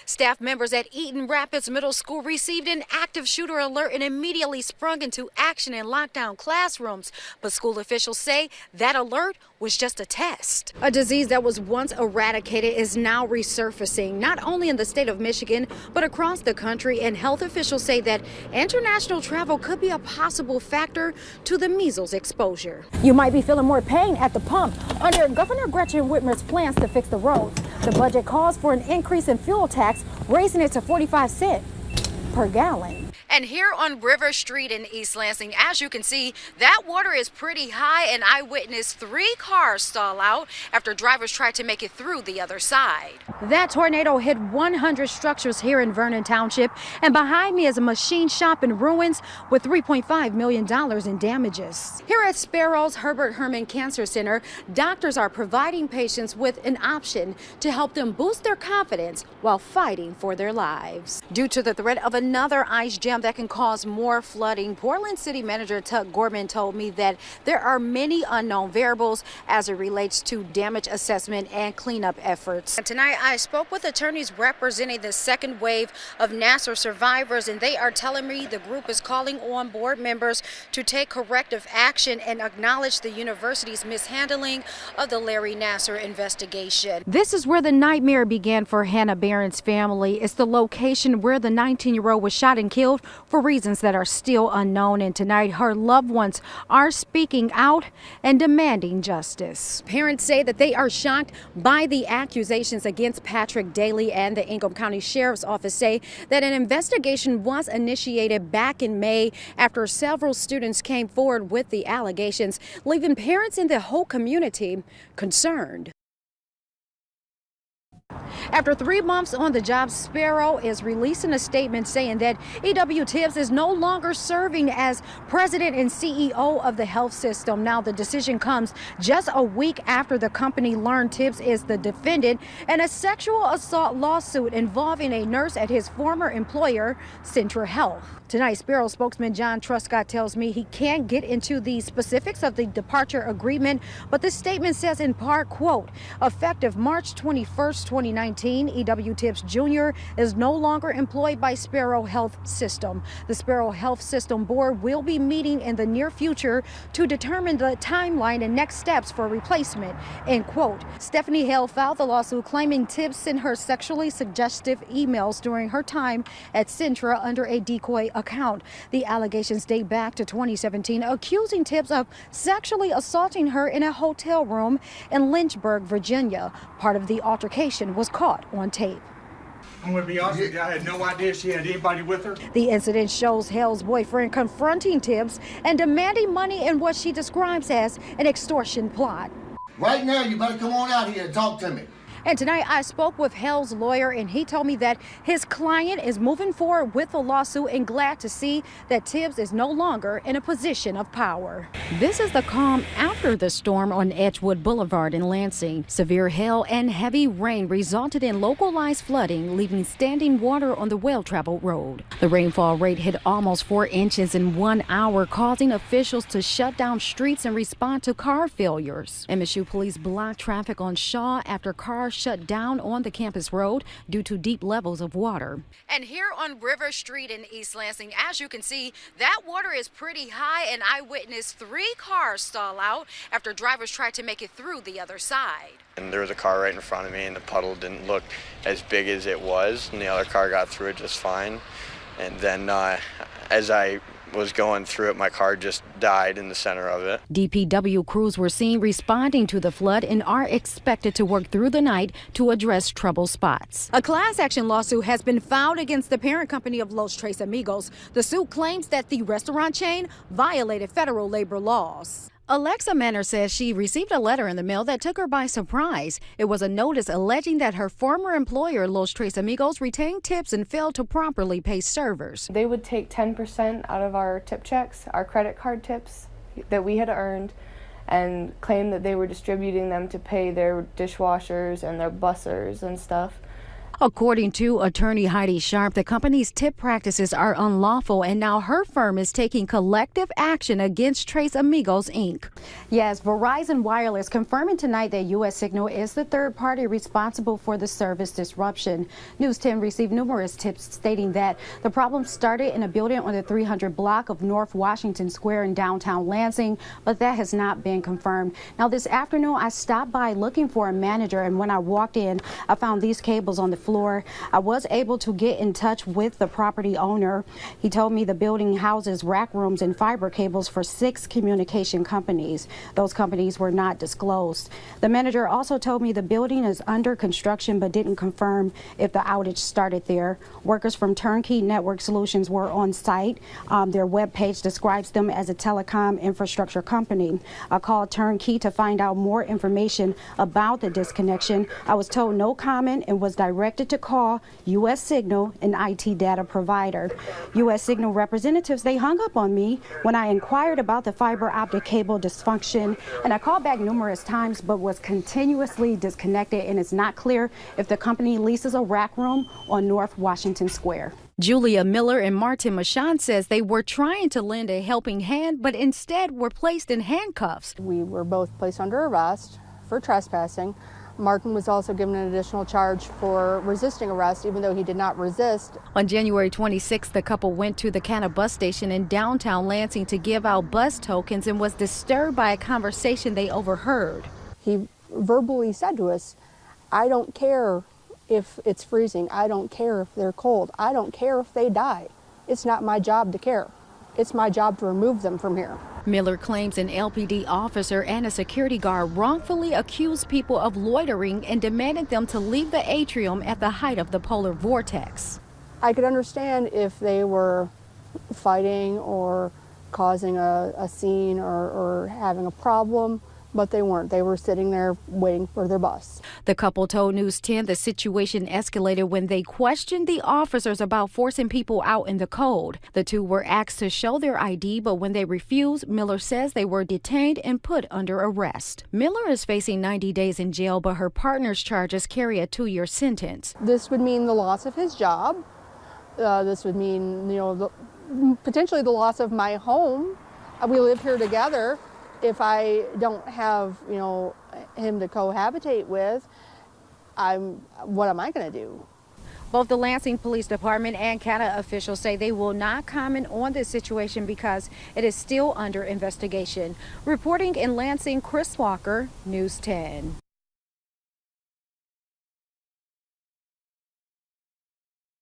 Staff members at Eaton Rapids Middle School received an active shooter alert and immediately sprung into action and locked down classrooms. But school officials say that alert was just a test. A disease that was once eradicated is now resurfacing, not only in the state of Michigan, but across the country. And health officials say that international travel could be a possible factor to the measles exposure. You might be feeling more pain at the pump under Governor Gretchen Whitmer's plans to fix the roads. The budget calls for an increase in fuel tax, raising it to 45 cents per gallon. And here on River Street in East Lansing, as you can see, that water is pretty high, and I witnessed 3 cars stall out after drivers tried to make it through the other side. That tornado hit 100 structures here in Vernon Township, and behind me is a machine shop in ruins with $3.5 million in damages. Here at Sparrow's Herbert Herman Cancer Center, doctors are providing patients with an option to help them boost their confidence while fighting for their lives. Due to the threat of another ice jam that can cause more flooding, Portland City Manager Tuck Gorman told me that there are many unknown variables as it relates to damage assessment and cleanup efforts. And tonight I spoke with attorneys representing the second wave of Nassar survivors, and they are telling me the group is calling on board members to take corrective action and acknowledge the university's mishandling of the Larry Nassar investigation. This is where the nightmare began for Hannah Barron's family. It's the location where the 19-year-old was shot and killed for reasons that are still unknown. And tonight, her loved ones are speaking out and demanding justice. Parents say that they are shocked by the accusations against Patrick Daly, and the Ingham County Sheriff's Office say that an investigation was initiated back in May after several students came forward with the allegations, leaving parents in the whole community concerned. After 3 months on the job, Sparrow is releasing a statement saying that E.W. Tibbs is no longer serving as president and CEO of the health system. Now, the decision comes just a week after the company learned Tibbs is the defendant in a sexual assault lawsuit involving a nurse at his former employer, Centra Health. Tonight, Sparrow spokesman John Truscott tells me he can't get into the specifics of the departure agreement, but this statement says in part, quote, effective March 21st, 2019, E.W. Tibbs Jr. is no longer employed by Sparrow Health System. The Sparrow Health System board will be meeting in the near future to determine the timeline and next steps for replacement, end quote. Stephanie Hale filed the lawsuit claiming Tibbs sent her sexually suggestive emails during her time at Centra under a decoy account. The allegations date back to 2017, accusing Tibbs of sexually assaulting her in a hotel room in Lynchburg, Virginia. Part of the altercation was caught on tape. I'm going to be honest with you, I had no idea she had anybody with her. The incident shows Hale's boyfriend confronting Tibbs and demanding money in what she describes as an extortion plot. Right now, you better come on out here and talk to me. And tonight I spoke with Hale's lawyer, and he told me that his client is moving forward with the lawsuit and glad to see that Tibbs is no longer in a position of power. This is the calm after the storm on Edgewood Boulevard in Lansing. Severe hail and heavy rain resulted in localized flooding, leaving standing water on the well-traveled road. The rainfall rate hit almost 4 inches in 1 hour, causing officials to shut down streets and respond to car failures. MSU police blocked traffic on Shaw after cars shut down on the campus road due to deep levels of water. And here on River Street in East Lansing, as you can see, that water is pretty high, and I witnessed 3 cars stall out after drivers tried to make it through the other side. And there was a car right in front of me, and the puddle didn't look as big as it was, and the other car got through it just fine. And then as I was going through it, my car just died in the center of it. DPW crews were seen responding to the flood and are expected to work through the night to address trouble spots. A class action lawsuit has been filed against the parent company of Los Tres Amigos. The suit claims that the restaurant chain violated federal labor laws. Alexa Manor says she received a letter in the mail that took her by surprise. It was a notice alleging that her former employer, Los Tres Amigos, retained tips and failed to properly pay servers. They would take 10% out of our tip checks, our credit card tips that we had earned, and claim that they were distributing them to pay their dishwashers and their bussers and stuff. According to attorney Heidi Sharp, the company's tip practices are unlawful, and now her firm is taking collective action against Tres Amigos, Inc. Yes, Verizon Wireless confirming tonight that U.S. Signal is the third party responsible for the service disruption. News 10 received numerous tips stating that the problem started in a building on the 300 block of North Washington Square in downtown Lansing, but that has not been confirmed. Now, this afternoon, I stopped by looking for a manager, and when I walked in, I found these cables on the floor. I was able to get in touch with the property owner. He told me the building houses rack rooms and fiber cables for 6 communication companies. Those companies were not disclosed. The manager also told me the building is under construction but didn't confirm if the outage started there. Workers from Turnkey Network Solutions were on site. Their webpage describes them as a telecom infrastructure company. I called Turnkey to find out more information about the disconnection. I was told no comment and was directed to call U.S. Signal, an IT data provider. U.S. Signal representatives, they hung up on me when I inquired about the fiber optic cable dysfunction, and I called back numerous times but was continuously disconnected, and it's not clear if the company leases a rack room on North Washington Square. Julia Miller and Martin Machon says they were trying to lend a helping hand, but instead were placed in handcuffs. We were both placed under arrest for trespassing. Martin was also given an additional charge for resisting arrest, even though he did not resist. On January 26th, the couple went to the Canna bus station in downtown Lansing to give out bus tokens and was disturbed by a conversation they overheard. He verbally said to us, "I don't care if it's freezing. I don't care if they're cold. I don't care if they die. It's not my job to care. It's my job to remove them from here." Miller claims an LPD officer and a security guard wrongfully accused people of loitering and demanded them to leave the atrium at the height of the polar vortex. I could understand if they were fighting or causing a scene or having a problem, but they weren't. They were sitting there waiting for their bus. The couple told News 10 the situation escalated when they questioned the officers about forcing people out in the cold. The two were asked to show their ID, but when they refused, Miller says they were detained and put under arrest. Miller is facing 90 days in jail, but her partner's charges carry a 2-year sentence. This would mean the loss of his job. This would mean, potentially the loss of my home. We live here together. If I don't have, him to cohabitate with, what am I going to do? Both the Lansing Police Department and Canada officials say they will not comment on this situation because it is still under investigation. Reporting in Lansing, Cryss Walker, News 10.